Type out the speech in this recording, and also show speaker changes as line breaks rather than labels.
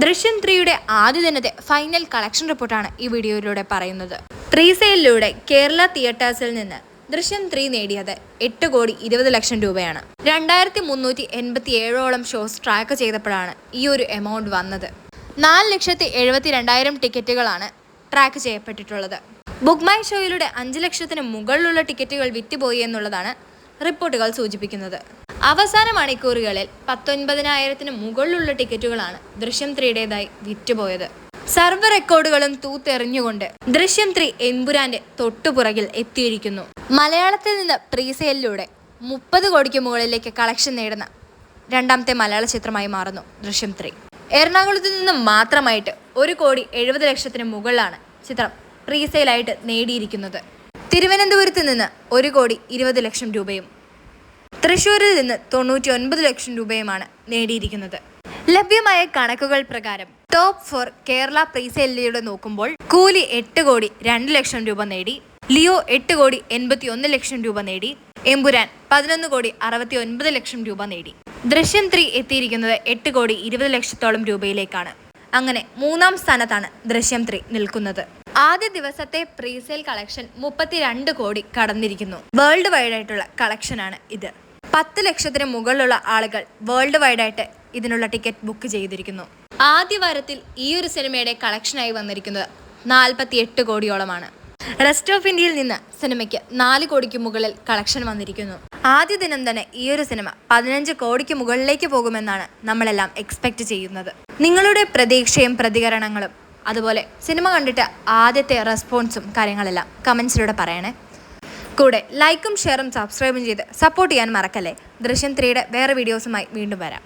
ദൃശ്യം 3യുടെ ആദ്യ ദിനത്തെ final collection റിപ്പോർട്ടാണ് ഈ വീഡിയോയിലൂടെ പറയുന്നത്. പ്രീസെയിലൂടെ കേരള തിയേറ്റേഴ്സിൽ നിന്ന് ദൃശ്യം 3 നേടിയത് 8,20,00,000 രൂപയാണ്. 2387ഓളം ഷോസ് ട്രാക്ക് ചെയ്തപ്പോഴാണ് ഈ ഒരു എമൗണ്ട് വന്നത്. 4,72,000 ടിക്കറ്റുകളാണ് ട്രാക്ക് ചെയ്യപ്പെട്ടിട്ടുള്ളത്. ബുക്ക് മൈ ഷോയിലൂടെ 5 ലക്ഷത്തിന് മുകളിലുള്ള ടിക്കറ്റുകൾ വിറ്റുപോയി എന്നുള്ളതാണ് റിപ്പോർട്ടുകൾ സൂചിപ്പിക്കുന്നത്. അവസാന മണിക്കൂറുകളിൽ 19,000-ന് മുകളിലുള്ള ടിക്കറ്റുകളാണ് ദൃശ്യം 3യുടേതായി വിറ്റുപോയത്. സർവ്വ റെക്കോർഡുകളും തൂത്തെറിഞ്ഞുകൊണ്ട് ദൃശ്യം 3 എമ്പുരാന്റെ തൊട്ടുപുറകിൽ എത്തിയിരിക്കുന്നു. മലയാളത്തിൽ നിന്ന് പ്രീസെയിലൂടെ 30 കോടിക്ക് മുകളിലേക്ക് കളക്ഷൻ നേടുന്ന രണ്ടാമത്തെ മലയാള ചിത്രമായി മാറുന്നു ദൃശ്യം 3. എറണാകുളത്ത് നിന്ന് മാത്രമായിട്ട് 1,70,00,000-ന് മുകളിലാണ് ചിത്രം പ്രീസെയിലായിട്ട് നേടിയിരിക്കുന്നത്. തിരുവനന്തപുരത്ത് നിന്ന് 1,20,00,000 രൂപയും തൃശ്ശൂരിൽ നിന്ന് 99 ലക്ഷം രൂപയുമാണ് നേടിയിരിക്കുന്നത്. ലഭ്യമായ കണക്കുകൾ പ്രകാരം ടോപ്പ് 4 കേരള പ്രീസെയിലൂടെ നോക്കുമ്പോൾ കൂലി 8,02,00,000 രൂപ നേടി, ലിയോ 8,81,00,000 രൂപ നേടി, എമ്പുരാൻ 11,69,00,000 രൂപ നേടി. ദൃശ്യം 3 എത്തിയിരിക്കുന്നത് 8,20,00,000 രൂപയിലേക്കാണ്. അങ്ങനെ 3-ാം സ്ഥാനത്താണ് ദൃശ്യം 3 നിൽക്കുന്നത്. ആദ്യ ദിവസത്തെ പ്രീസെയിൽ കളക്ഷൻ 32 കോടി കടന്നിരിക്കുന്നു. വേൾഡ് വൈഡ് ആയിട്ടുള്ള കളക്ഷനാണ് ഇത്. 10 ലക്ഷത്തിന് മുകളിലുള്ള ആളുകൾ വേൾഡ് വൈഡ് ആയിട്ട് ഇതിനുള്ള ടിക്കറ്റ് ബുക്ക് ചെയ്തിരിക്കുന്നു. ആദ്യ വാരത്തിൽ ഈ ഒരു സിനിമയുടെ കളക്ഷനായി വന്നിരിക്കുന്നത് 48 കോടിയോളമാണ്. റെസ്റ്റ് ഓഫ് ഇന്ത്യയിൽ നിന്ന് സിനിമയ്ക്ക് 4 കോടിക്ക് മുകളിൽ കളക്ഷൻ വന്നിരിക്കുന്നു. ആദ്യ ദിനം തന്നെ ഈ ഒരു സിനിമ 15 കോടിക്ക് മുകളിലേക്ക് പോകുമെന്നാണ് നമ്മളെല്ലാം എക്സ്പെക്റ്റ് ചെയ്യുന്നത്. നിങ്ങളുടെ പ്രതീക്ഷയും പ്രതികരണങ്ങളും അതുപോലെ സിനിമ കണ്ടിട്ട് ആദ്യത്തെ റെസ്പോൺസും കാര്യങ്ങളെല്ലാം കമൻസിലൂടെ പറയണേ. കൂടെ ലൈക്കും ഷെയറും സബ്സ്ക്രൈബും ചെയ്ത് സപ്പോർട്ട് ചെയ്യാൻ മറക്കല്ലേ. ദൃശ്യം 3യുടെ വേറെ വീഡിയോസുമായി വീണ്ടും വരാം.